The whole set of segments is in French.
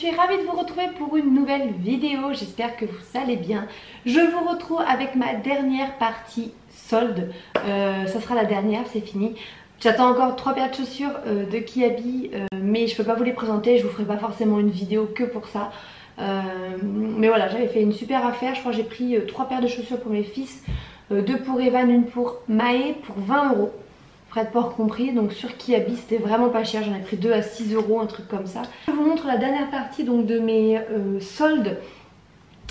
suis ravie de vous retrouver pour une nouvelle vidéo, j'espère que vous allez bien. Je vous retrouve avec ma dernière partie solde, ça sera la dernière, c'est fini. J'attends encore 3 paires de chaussures de Kiabi, mais je peux pas vous les présenter, je vous ferai pas forcément une vidéo que pour ça. Mais voilà, j'avais fait une super affaire, je crois que j'ai pris 3 paires de chaussures pour mes fils, 2 pour Evan, une pour Maë pour 20 €. Frais de port compris, donc sur Kiabi c'était vraiment pas cher, j'en ai pris 2 à 6 €, un truc comme ça. Je vous montre la dernière partie donc de mes soldes.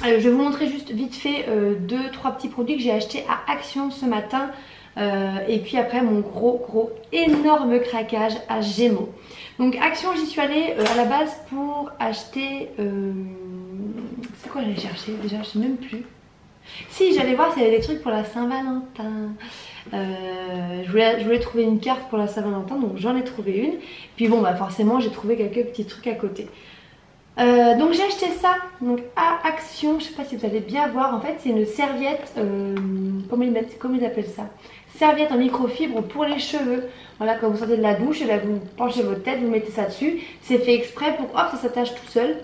Je vais vous montrer juste vite fait 2-3 petits produits que j'ai achetés à Action ce matin. Et puis après mon gros énorme craquage à Gémeaux. Donc Action, j'y suis allée à la base pour acheter... c'est quoi j'allais chercher déjà, je sais même plus. Si, j'allais voir s'il y avait des trucs pour la Saint-Valentin. Je voulais trouver une carte pour la Saint-Valentin, donc j'en ai trouvé une. Puis bon, bah forcément, j'ai trouvé quelques petits trucs à côté. Donc j'ai acheté ça donc à Action, je sais pas si vous allez bien voir. En fait, c'est une serviette, comment ils appellent ça, serviette en microfibre pour les cheveux. Voilà, quand vous sortez de la douche, et là, vous penchez votre tête, vous mettez ça dessus. C'est fait exprès pour hop, ça s'attache tout seul.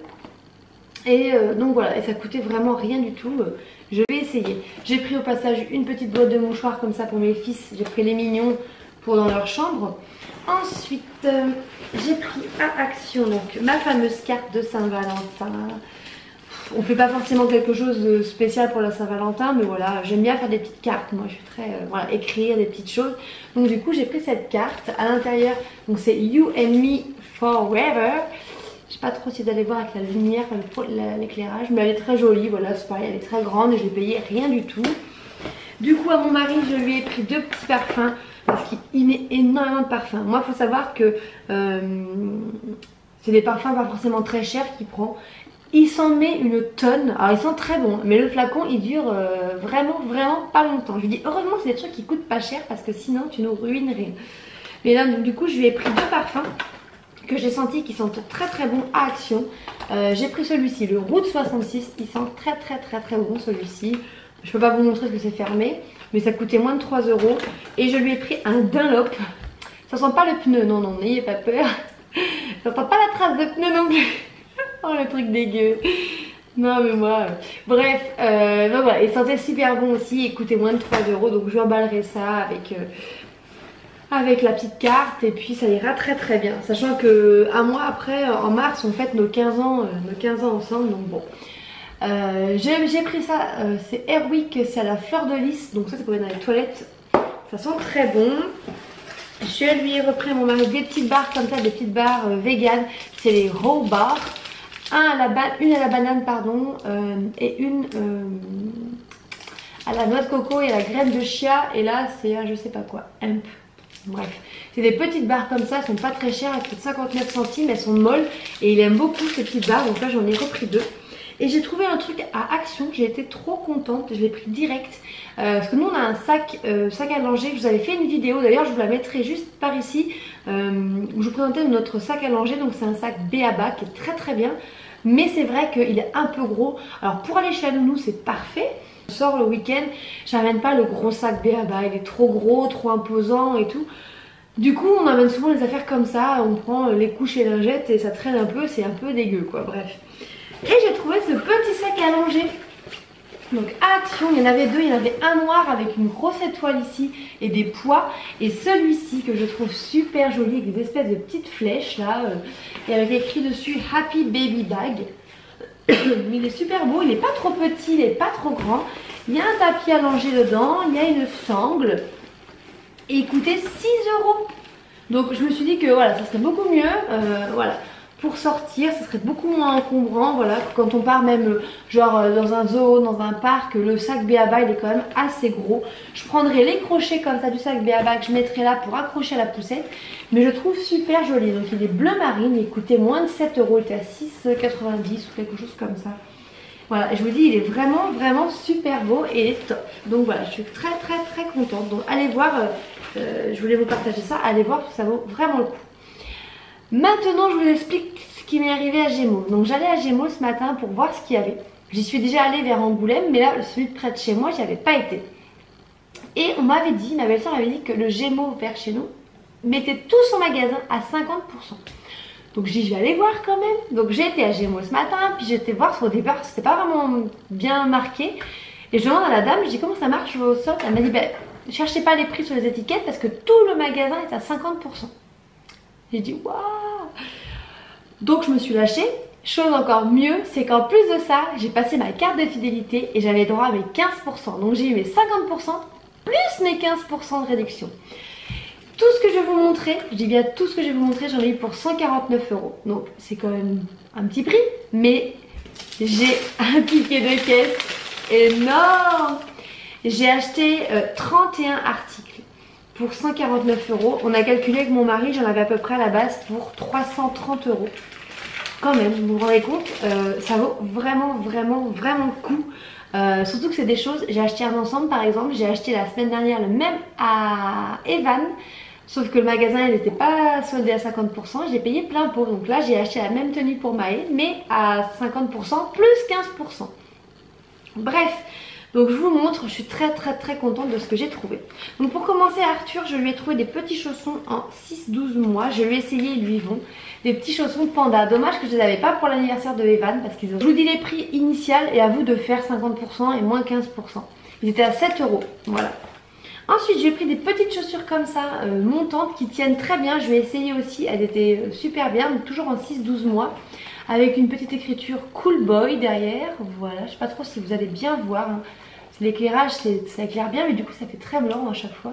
Et donc voilà, et ça coûtait vraiment rien du tout. Je vais essayer. J'ai pris au passage une petite boîte de mouchoirs comme ça pour mes fils. J'ai pris les mignons pour dans leur chambre. Ensuite, j'ai pris à Action donc ma fameuse carte de Saint-Valentin. On fait pas forcément quelque chose de spécial pour la Saint-Valentin, mais voilà, j'aime bien faire des petites cartes. Moi, je suis très voilà, écrire des petites choses. Donc du coup, j'ai pris cette carte. À l'intérieur, donc c'est You and Me Forever. Je sais pas trop si vous allez voir avec la lumière, l'éclairage, mais elle est très jolie. Voilà, c'est pareil, elle est très grande et je l'ai payée rien du tout. Du coup, à mon mari, je lui ai pris 2 petits parfums parce qu'il met énormément de parfums. Moi, il faut savoir que c'est des parfums pas forcément très chers qu'il prend. Il s'en met une tonne. Alors, ils sont très bons, mais le flacon, il dure vraiment pas longtemps. Je lui dis, heureusement, c'est des trucs qui coûtent pas cher parce que sinon, tu nous ruinerais. Mais là, donc, du coup, je lui ai pris 2 parfums que j'ai senti qui sentent très bons à Action. J'ai pris celui-ci, le Route 66. Il sent très bon celui-ci. Je peux pas vous montrer parce que c'est fermé, mais ça coûtait moins de 3 €. Et je lui ai pris un Dunlop. Ça sent pas le pneu, non, n'ayez pas peur. Ça sent pas la trace de pneu non plus. Oh, le truc dégueu. Non mais moi... Bref, donc voilà, il sentait super bon aussi. Il coûtait moins de 3 €, donc je emballerai ça avec la petite carte et puis ça ira très bien. Sachant que un mois après, en mars, on fête nos 15 ans ensemble, donc bon. J'ai pris ça, c'est Airwick, c'est à la fleur de lys, donc ça c'est pour mettre dans les toilettes. Ça sent très bon. Je lui ai repris à mon mari des petites barres comme ça, des petites barres vegan, c'est les raw bars. Une à la banane pardon, et une à la noix de coco et à la graine de chia, et là c'est je sais pas quoi, hemp. Bref, c'est des petites barres comme ça, elles sont pas très chères, elles coûtent 59 centimes, elles sont molles et il aime beaucoup ces petites barres, donc là j'en ai repris 2. Et j'ai trouvé un truc à Action, j'ai été trop contente, je l'ai pris direct. Parce que nous on a un sac à langer, je vous avais fait une vidéo, d'ailleurs je vous la mettrai juste par ici, où je vous présentais notre sac à langer, donc c'est un sac B.A.B.A. qui est très bien. Mais c'est vrai qu'il est un peu gros, alors pour aller chez la nounou c'est parfait. Je sors le week-end, j'amène pas le gros sac B.A.B.A, il est trop gros, trop imposant et tout. Du coup on amène souvent les affaires comme ça, on prend les couches et lingettes et ça traîne un peu, c'est un peu dégueu quoi, bref. Et j'ai trouvé ce petit sac à langer. Donc à Action, il y en avait 2, il y en avait un noir avec une grosse étoile ici et des pois. Et celui-ci que je trouve super joli avec des espèces de petites flèches là. Et avec écrit dessus Happy Baby Bag. Mais il est super beau, il n'est pas trop petit, il n'est pas trop grand. Il y a un tapis à langer dedans, il y a une sangle. Et il coûtait 6 €. Donc je me suis dit que voilà, ça serait beaucoup mieux. Voilà. Pour sortir, ça serait beaucoup moins encombrant, voilà, quand on part même genre dans un zoo, dans un parc, le sac B.A.B.A il est quand même assez gros. Je prendrai les crochets comme ça du sac B.A.B.A que je mettrai là pour accrocher à la poussette, mais je trouve super joli. Donc il est bleu marine, il coûtait moins de 7 €, il était à 6,90 ou quelque chose comme ça. Voilà, je vous dis, il est vraiment super beau et il est top. Donc voilà, je suis très contente. Donc allez voir, je voulais vous partager ça, allez voir, ça vaut vraiment le coup. Maintenant je vous explique ce qui m'est arrivé à Gémeaux. Donc j'allais à Gémeaux ce matin pour voir ce qu'il y avait. J'y suis déjà allée vers Angoulême, mais là celui de près de chez moi j'y avais pas été. Et on m'avait dit, ma belle-sœur m'avait dit que le Gémeaux vers chez nous mettait tout son magasin à 50%. Donc je vais aller voir quand même. Donc j'ai été à Gémeaux ce matin, puis j'étais voir au départ, c'était pas vraiment bien marqué. Et je demande à la dame, je dis comment ça marche au solde. Elle m'a dit ben, cherchez pas les prix sur les étiquettes parce que tout le magasin est à 50%. J'ai dit waouh. Donc je me suis lâchée. Chose encore mieux, c'est qu'en plus de ça, j'ai passé ma carte de fidélité et j'avais droit à mes 15%. Donc j'ai eu mes 50% plus mes 15% de réduction. Tout ce que je vais vous montrer, je dis bien tout ce que je vais vous montrer, j'en ai eu pour 149 €. Donc c'est quand même un petit prix, mais j'ai un ticket de caisse énorme. J'ai acheté 31 articles pour 149 €. On a calculé avec mon mari, j'en avais à peu près à la base pour 330 €. Quand même, vous vous rendez compte, ça vaut vraiment le coup. Surtout que c'est des choses, j'ai acheté un ensemble par exemple, j'ai acheté la semaine dernière le même à Evan, sauf que le magasin il n'était pas soldé à 50%, j'ai payé plein pot. Donc là j'ai acheté la même tenue pour Maë, mais à 50% plus 15%. Bref, donc je vous montre, je suis très contente de ce que j'ai trouvé. Donc pour commencer Arthur, je lui ai trouvé des petits chaussons en 6-12 mois, je lui ai essayé, ils lui vont. Des petits chaussons panda, dommage que je ne les avais pas pour l'anniversaire de Evan parce qu'ils ont... Je vous dis les prix initial et à vous de faire 50% et moins 15%. Ils étaient à 7 €, voilà. Ensuite j'ai pris des petites chaussures comme ça, montantes, qui tiennent très bien. Je vais essayer aussi, elles étaient super bien, donc toujours en 6-12 mois. Avec une petite écriture Cool Boy derrière, voilà, je sais pas trop si vous allez bien voir. Hein. L'éclairage, ça éclaire bien, mais du coup ça fait très blanc à chaque fois.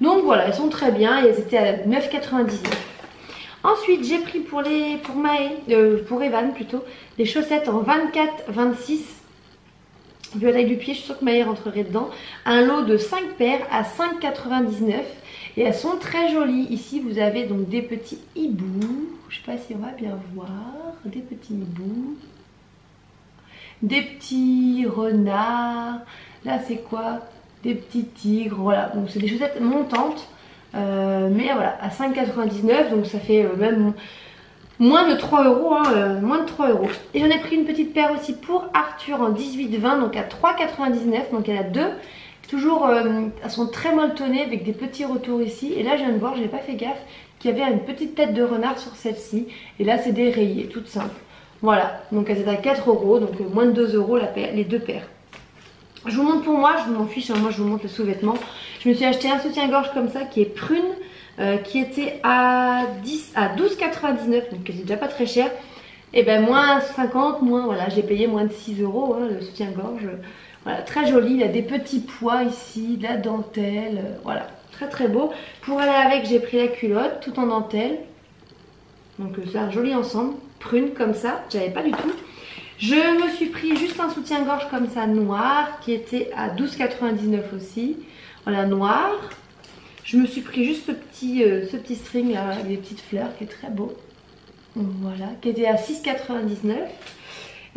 Donc voilà, elles sont très bien et elles étaient à 9,99 €. Ensuite j'ai pris pour Evan plutôt, des chaussettes en 24-26. Vu la taille du pied, je suis sûre que Maë rentrerait dedans. Un lot de 5 paires à 5,99 € et elles sont très jolies. Ici vous avez donc des petits hiboux, je sais pas si on va bien voir, des petits hiboux, des petits renards, là c'est quoi, des petits tigres, voilà. Donc c'est des chaussettes montantes, mais voilà, à 5,99 €, donc ça fait même moins de 3 €, hein, moins de 3 €. Et j'en ai pris une petite paire aussi pour Arthur en 18-20, donc à 3,99 €, donc elle a deux. Toujours, elles sont très molletonnées avec des petits retours ici. Et là je viens de voir, je n'ai pas fait gaffe, qu'il y avait une petite tête de renard sur celle-ci. Et là c'est des rayés, toutes simples. Voilà, donc elles étaient à 4 €, donc moins de 2 € la paire, les deux paires. Je vous montre pour moi, je m'en fiche, hein, moi je vous montre le sous-vêtement. Je me suis acheté un soutien-gorge comme ça qui est prune, qui était à 12,99 €, donc c'est déjà pas très cher. Et ben moins 50, voilà, j'ai payé moins de 6 € hein, le soutien-gorge. Voilà, très joli, il a des petits pois ici, de la dentelle, voilà, très beau. Pour aller avec, j'ai pris la culotte, tout en dentelle. Donc c'est un joli ensemble, prune comme ça, j'avais pas du tout. Je me suis pris juste un soutien-gorge comme ça, noir, qui était à 12,99 € aussi. Voilà, noir. Je me suis pris juste ce petit string là, avec des petites fleurs, qui est très beau. Voilà, qui était à 6,99 €.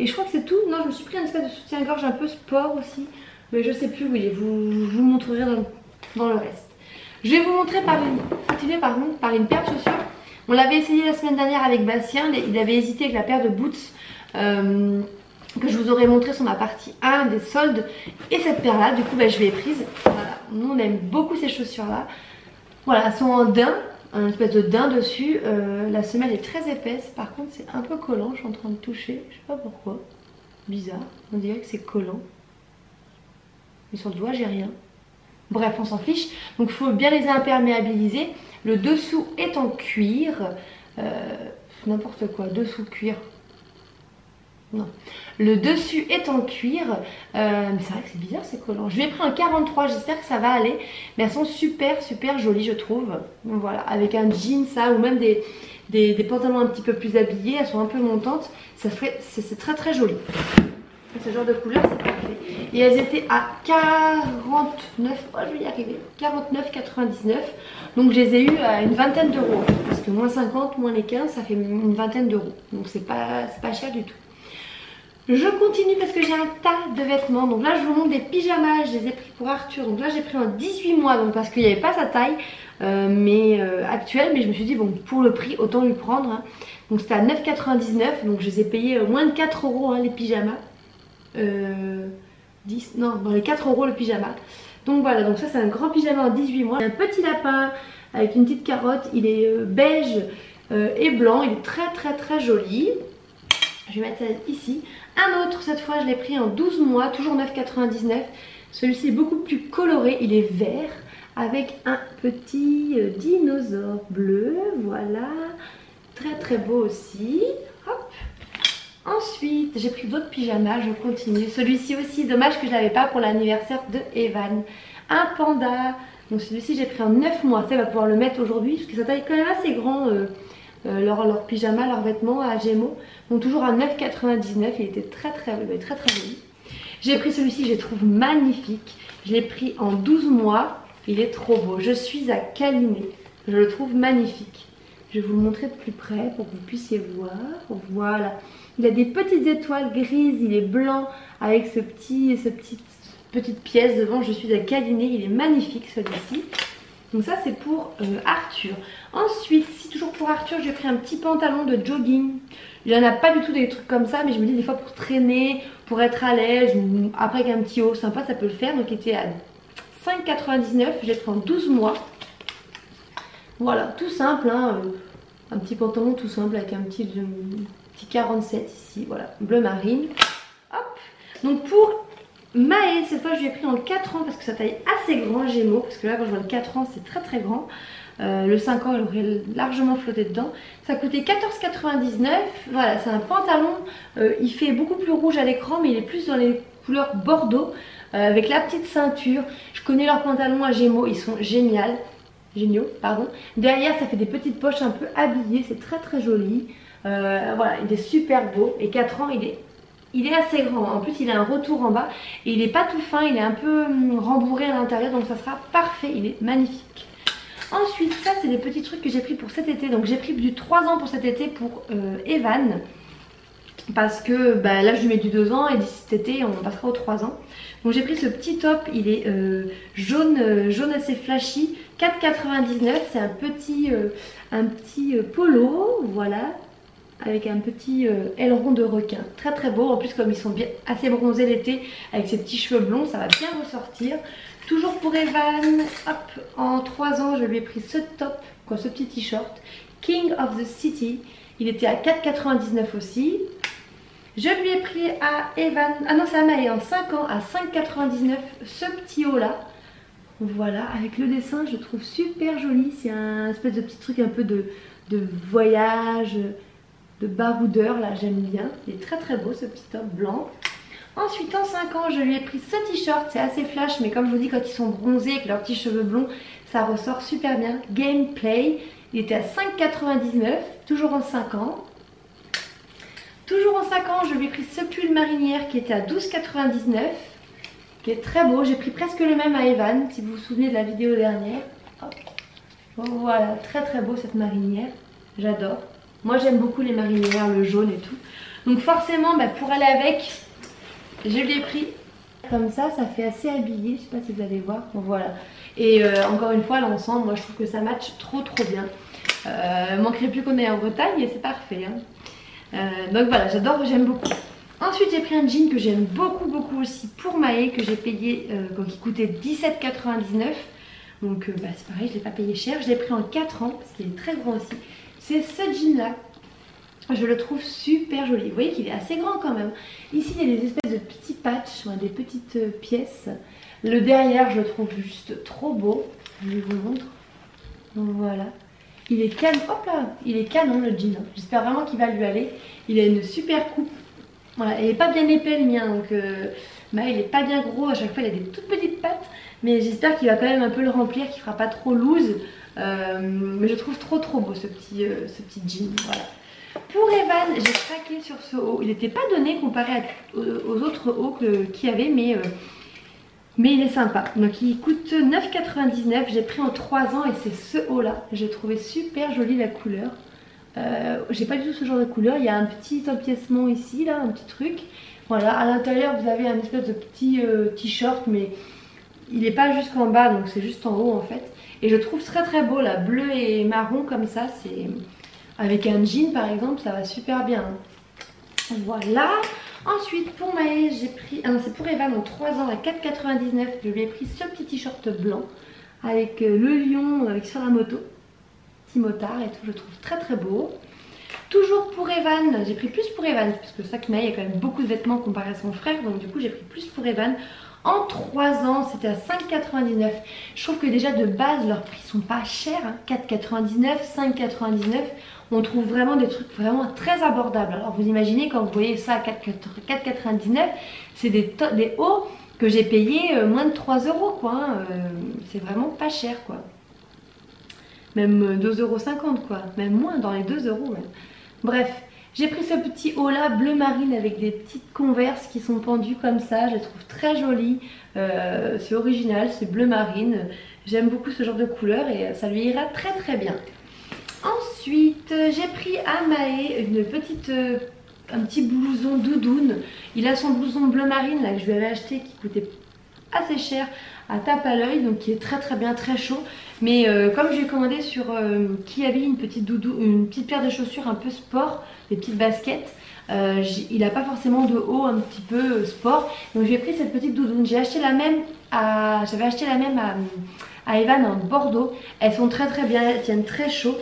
Et je crois que c'est tout. Non, je me suis pris un espèce de soutien-gorge un peu sport aussi. Mais je sais plus, oui, je vous montrerai dans le reste. Je vais vous montrer continuer par une paire de chaussures. On l'avait essayé la semaine dernière avec Bastien. Il avait hésité avec la paire de boots que je vous aurais montré sur ma partie 1 des soldes. Et cette paire là, du coup, je l'ai prise. Voilà. Nous, on aime beaucoup ces chaussures là. Voilà, elles sont en daim. Un espèce de daim dessus, la semelle est très épaisse, par contre c'est un peu collant, je suis en train de toucher, je sais pas pourquoi, bizarre, on dirait que c'est collant, mais sur le doigt j'ai rien, bref on s'en fiche, donc il faut bien les imperméabiliser. Le dessous est en cuir, n'importe quoi, dessous cuir, non, le dessus est en cuir, mais c'est vrai que c'est bizarre, c'est collant. Je lui ai pris un 43, j'espère que ça va aller, mais elles sont super jolies je trouve. Donc voilà, avec un jean ça, ou même des pantalons un petit peu plus habillés, elles sont un peu montantes, c'est très joli. Ce genre de couleur c'est parfait. Et elles étaient à 49, oh je vais y arriver, 49,99, donc je les ai eues à une vingtaine d'euros, parce que moins 50, moins les 15, ça fait une vingtaine d'euros, donc c'est pas cher du tout. Je continue parce que j'ai un tas de vêtements. Donc là je vous montre des pyjamas, je les ai pris pour Arthur. Donc là j'ai pris en 18 mois, donc parce qu'il n'y avait pas sa taille actuelle. Mais je me suis dit bon, pour le prix autant lui prendre, hein. Donc c'était à 9,99 €, donc je les ai payés moins de 4 € hein, les pyjamas. Dans les 4 € le pyjama. Donc voilà, donc ça c'est un grand pyjama en 18 mois. Un petit lapin avec une petite carotte, il est beige. et blanc. Il est très joli. Je vais mettre ça ici. Un autre, cette fois je l'ai pris en 12 mois, toujours 9,99. Celui-ci est beaucoup plus coloré, il est vert avec un petit dinosaure bleu, voilà. Très beau aussi. Hop. Ensuite, j'ai pris d'autres pyjamas, je continue. Celui-ci aussi, dommage que je l'avais pas pour l'anniversaire de Evan. Un panda. Donc celui-ci j'ai pris en 9 mois. Ça va pouvoir le mettre aujourd'hui parce que ça taille quand même assez grand. Leur pyjama, leurs vêtements à Gémeaux. Donc toujours à 9,99. Il était très joli. J'ai pris celui-ci, je le trouve magnifique. Je l'ai pris en 12 mois. Il est trop beau. Je suis à câliner. Je le trouve magnifique. Je vais vous le montrer de plus près pour que vous puissiez voir. Voilà. Il a des petites étoiles grises. Il est blanc avec ce petite pièce devant. Je suis à câliner. Il est magnifique celui-ci. Donc ça c'est pour Arthur. Ensuite, si toujours pour Arthur, j'ai pris un petit pantalon de jogging. Il n'y en a pas du tout des trucs comme ça, mais je me dis des fois pour traîner, pour être à l'aise, ou après avec un petit haut sympa, ça peut le faire. Donc il était à 5,99, j'ai pris en 12 mois. Voilà, tout simple, hein, un petit pantalon tout simple avec un petit 47 ici, voilà, bleu marine. Hop, donc pour Maë, cette fois je lui ai pris en 4 ans parce que ça taille assez grand Gémeaux, parce que là quand je vois le 4 ans c'est très grand. Le 5 ans il aurait largement flotté dedans. Ça coûtait 14,99. Voilà, c'est un pantalon, il fait beaucoup plus rouge à l'écran mais il est plus dans les couleurs bordeaux, avec la petite ceinture. Je connais leurs pantalons à Gémeaux, ils sont géniaux, pardon. Derrière ça fait des petites poches un peu habillées, c'est très joli. Voilà, il est super beau et 4 ans il est assez grand. En plus il a un retour en bas et il n'est pas tout fin, il est un peu rembourré à l'intérieur, donc ça sera parfait, il est magnifique. Ensuite, ça c'est des petits trucs que j'ai pris pour cet été. Donc j'ai pris du 3 ans pour cet été pour Evan. Parce que bah, là je lui mets du 2 ans et d'ici cet été on passera aux 3 ans. Donc j'ai pris ce petit top, il est jaune assez flashy, 4,99. C'est un petit polo, voilà. Avec un petit aileron de requin. Très beau. En plus comme ils sont bien assez bronzés l'été, avec ses petits cheveux blonds, ça va bien ressortir. Toujours pour Evan, hop, en 3 ans je lui ai pris ce top, ce petit t-shirt, King of the City. Il était à 4,99 aussi. Je lui ai pris à Evan, ah non c'est à Maë, en 5 ans à 5,99 ce petit haut là. Voilà, avec le dessin je le trouve super joli. C'est un espèce de petit truc un peu de voyage, de baroudeur là, j'aime bien. Il est très beau ce petit top blanc. Ensuite en 5 ans je lui ai pris ce t-shirt, c'est assez flash mais comme je vous dis quand ils sont bronzés avec leurs petits cheveux blonds ça ressort super bien. Gameplay, il était à 5,99, toujours en 5 ans. Toujours en 5 ans je lui ai pris ce pull marinière qui était à 12,99, qui est très beau. J'ai pris presque le même à Evan si vous vous souvenez de la vidéo dernière. Hop. Voilà, très beau cette marinière, j'adore. Moi j'aime beaucoup les marinières, le jaune et tout. Donc forcément bah, pour aller avec, je l'ai pris comme ça fait assez habillé, je sais pas si vous allez voir, bon, voilà. Et encore une fois l'ensemble, moi je trouve que ça match trop bien. Manquerait plus qu'on est en Bretagne et c'est parfait. Hein. Donc voilà, j'adore, j'aime beaucoup. Ensuite j'ai pris un jean que j'aime beaucoup aussi pour Maë, que j'ai payé, qui coûtait 17,99. Donc bah, c'est pareil, je l'ai pas payé cher, je l'ai pris en 4 ans parce qu'il est très grand aussi. C'est ce jean là. Je le trouve super joli. Vous voyez qu'il est assez grand quand même. Ici, il y a des espèces de petits patchs, des petites pièces. Le derrière, je le trouve juste trop beau. Je vous le montre. Donc voilà. Il est canon. Hop là, il est canon le jean. J'espère vraiment qu'il va lui aller. Il a une super coupe. Voilà, il n'est pas bien épais le mien. Donc bah, il n'est pas bien gros. À chaque fois, il a des toutes petites pattes. Mais j'espère qu'il va quand même un peu le remplir, qu'il ne fera pas trop loose. Mais je trouve trop beau ce petit jean. Voilà. Pour Evan, j'ai craqué sur ce haut. Il n'était pas donné comparé aux autres hauts qu'il y avait, mais il est sympa. Donc il coûte 9,99. J'ai pris en 3 ans et c'est ce haut là. J'ai trouvé super jolie la couleur. J'ai pas du tout ce genre de couleur. Il y a un petit empiècement ici, là, un petit truc. Voilà, à l'intérieur vous avez un espèce de petit t-shirt, mais il n'est pas jusqu'en bas, donc c'est juste en haut en fait. Et je trouve très beau là, bleu et marron comme ça, c'est... Avec un jean par exemple, ça va super bien. Voilà. Ensuite pour Maë, j'ai pris... Ah non, c'est pour Evan en 3 ans à 4,99. Je lui ai pris ce petit t-shirt blanc avec le lion sur la moto. petit motard et tout, je trouve très très beau. Toujours pour Evan, j'ai pris plus pour Evan parce que ça, Maë, il y a quand même beaucoup de vêtements comparé à son frère, donc du coup j'ai pris plus pour Evan. En 3 ans, c'était à 5,99. Je trouve que déjà de base, leurs prix sont pas chers, hein. 4,99, 5,99. On trouve vraiment des trucs vraiment très abordables. Alors vous imaginez quand vous voyez ça à 4,99, c'est des hauts que j'ai payé moins de 3 euros quoi. Hein. C'est vraiment pas cher quoi. Même 2,50 € quoi. Même moins, dans les 2 euros. Ouais. Bref. J'ai pris ce petit haut là bleu marine avec des petites converses qui sont pendues comme ça, je les trouve très jolies, c'est original, c'est bleu marine, j'aime beaucoup ce genre de couleur et ça lui ira très très bien. Ensuite j'ai pris à Maë un petit blouson doudoune, il a son blouson bleu marine là que je lui avais acheté qui coûtait assez cher à tape à l'œil, donc qui est très très bien, très chaud. Mais comme je lui ai commandé sur Kiabi une petite paire de chaussures un peu sport, des petites baskets, il n'a pas forcément de haut un petit peu sport, donc j'ai pris cette petite doudoune. J'avais acheté la même à Evan en Bordeaux. Elles sont très très bien, elles tiennent très chaud.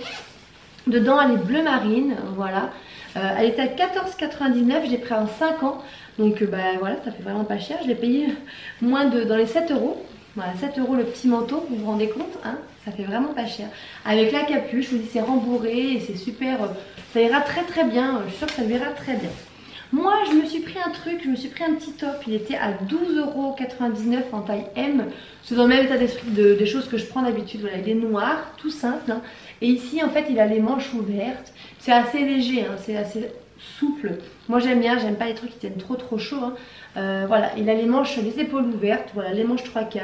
Dedans elle est bleu marine, voilà. Elle était à 14,99, j'ai pris en 5 ans. Donc voilà, ça fait vraiment pas cher. Je l'ai payé dans les 7 euros. Voilà, 7 euros le petit manteau, vous vous rendez compte hein, ça fait vraiment pas cher. Avec la capuche, je vous dis c'est rembourré et c'est super, ça ira très très bien, je suis sûre que ça lui ira très bien. Moi je me suis pris un petit top, il était à 12,99 € en taille M. C'est dans le même état d'esprit des choses que je prends d'habitude, voilà, il est noir, tout simple. Hein. Et ici en fait il a les manches ouvertes, c'est assez léger, hein, c'est assez souple. Moi j'aime bien, j'aime pas les trucs qui tiennent trop chaud. Hein. Voilà, il a les épaules ouvertes, voilà, les manches 3/4.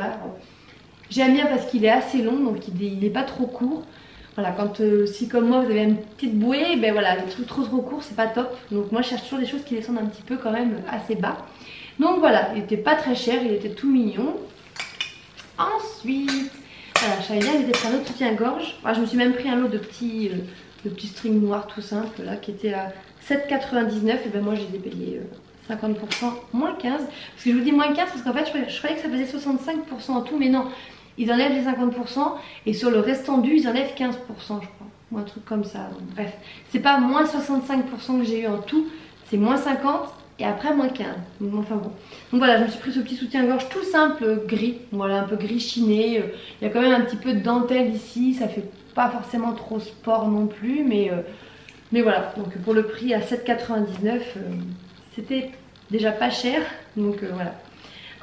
J'aime bien parce qu'il est assez long, donc il n'est pas trop court. Voilà, si comme moi vous avez une petite bouée, ben voilà, les trucs trop courts c'est pas top. Donc moi je cherche toujours des choses qui descendent un petit peu quand même assez bas. Donc voilà, il était pas très cher, il était tout mignon. Ensuite, voilà, je savais bien que j'étais pris un autre soutien-gorge. Je me suis même pris un lot de petits strings noirs tout simple là qui était à 7,99 €. Et ben moi je les ai payés 50%, moins 15. Parce que je vous dis moins 15 parce qu'en fait je croyais que ça faisait 65% en tout, mais non. Ils enlèvent les 50% et sur le restant dû ils enlèvent 15% je crois. Ou un truc comme ça. Donc, bref, c'est pas moins 65% que j'ai eu en tout, c'est moins 50 et après moins 15. Enfin bon. Donc voilà, je me suis pris ce petit soutien-gorge tout simple gris. Voilà, un peu gris chiné. Il y a quand même un petit peu de dentelle ici, ça fait pas forcément trop sport non plus, mais voilà. Donc pour le prix à 7,99 €, c'était déjà pas cher, donc voilà.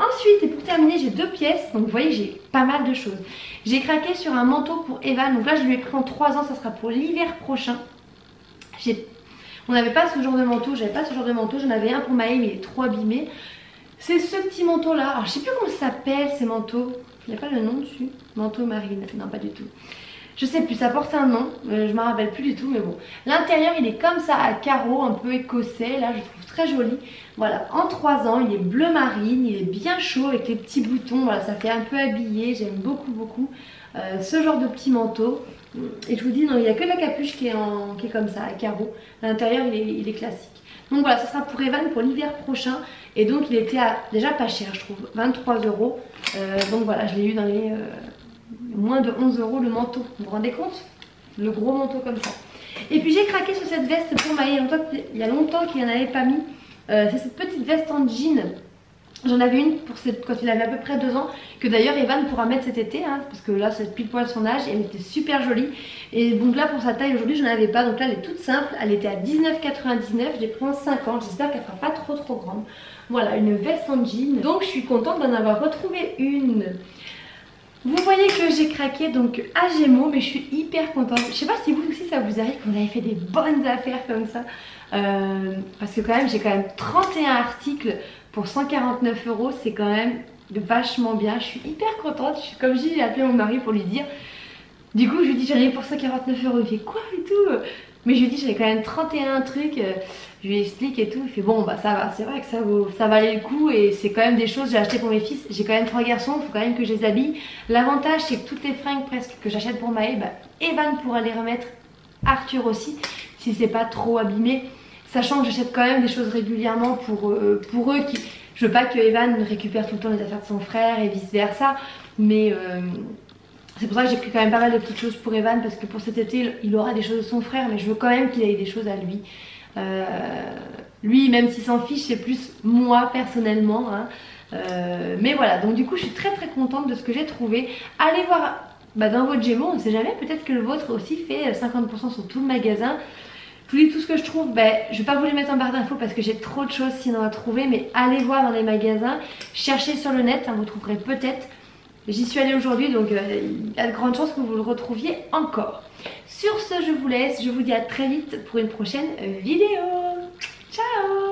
Ensuite, et pour terminer, j'ai 2 pièces, donc vous voyez j'ai pas mal de choses. J'ai craqué sur un manteau pour Evan, donc là je lui ai pris en 3 ans, ça sera pour l'hiver prochain. On n'avait pas ce genre de manteau, j'avais pas ce genre de manteau, j'en avais un pour Maë mais il est trop abîmé. C'est ce petit manteau là, alors je sais plus comment ça s'appelle ces manteaux, il n'y a pas le nom dessus, manteau marine, non pas du tout. Je sais plus, ça porte un nom, je m'en rappelle plus du tout, mais bon. L'intérieur il est comme ça à carreaux, un peu écossais, là je trouve très joli. Voilà, en 3 ans, il est bleu marine, il est bien chaud avec les petits boutons, voilà, ça fait un peu habillé, j'aime beaucoup ce genre de petit manteau. Et je vous dis, non, il n'y a que la capuche qui est comme ça, à carreaux. L'intérieur il est classique. Donc voilà, ça sera pour Evan pour l'hiver prochain. Et donc il était déjà pas cher, je trouve, 23 €. Donc voilà, je l'ai eu dans les... moins de 11 € le manteau, vous vous rendez compte? Le gros manteau comme ça. Et puis j'ai craqué sur cette veste pour Maë, il y a longtemps qu'il n'y en avait pas mis. C'est cette petite veste en jean. J'en avais une quand il avait à peu près 2 ans, que d'ailleurs Evan pourra mettre cet été, hein, parce que là c'est pile poil son âge, et elle était super jolie. Et donc là pour sa taille aujourd'hui je n'en avais pas, donc là elle est toute simple, elle était à 19,99 €, je l'ai pris en 50, j'espère qu'elle ne sera pas trop grande. Voilà, une veste en jean, donc je suis contente d'en avoir retrouvé une. Vous voyez que j'ai craqué donc à Gémeaux, mais je suis hyper contente. Je sais pas si vous aussi ça vous arrive quand vous avez fait des bonnes affaires comme ça. Parce que quand même j'ai quand même 31 articles pour 149 €, c'est quand même vachement bien. Je suis hyper contente. Comme je dis, j'ai appelé mon mari pour lui dire. Du coup je lui dis j'en ai pour 149 €. Il fait quoi et tout. Mais je lui dis j'avais quand même 31 trucs. Je lui explique et tout, il fait bon bah ça va, c'est vrai que ça valait le coup et c'est quand même des choses que j'ai acheté pour mes fils. J'ai quand même 3 garçons, il faut quand même que je les habille. L'avantage c'est que toutes les fringues presque que j'achète pour Maë, bah, Evan pourra les remettre, Arthur aussi, si c'est pas trop abîmé. Sachant que j'achète quand même des choses régulièrement pour eux je veux pas que Evan récupère tout le temps les affaires de son frère et vice versa. Mais C'est pour ça que j'ai pris quand même pas mal de petites choses pour Evan, parce que pour cet été il aura des choses de son frère, mais je veux quand même qu'il ait des choses à lui. Lui, même s'il s'en fiche, c'est plus moi personnellement, hein. Mais voilà, donc du coup je suis très contente de ce que j'ai trouvé. Allez voir dans votre Gémeaux, on ne sait jamais, peut-être que le vôtre aussi fait 50% sur tout le magasin. Je vous dis tout ce que je trouve, je vais pas vous les mettre en barre d'infos parce que j'ai trop de choses sinon à trouver, mais allez voir dans les magasins, cherchez sur le net, hein, vous trouverez peut-être. J'y suis allée aujourd'hui, donc il y a de grandes chances que vous le retrouviez encore. Sur ce, je vous laisse, je vous dis à très vite pour une prochaine vidéo. Ciao!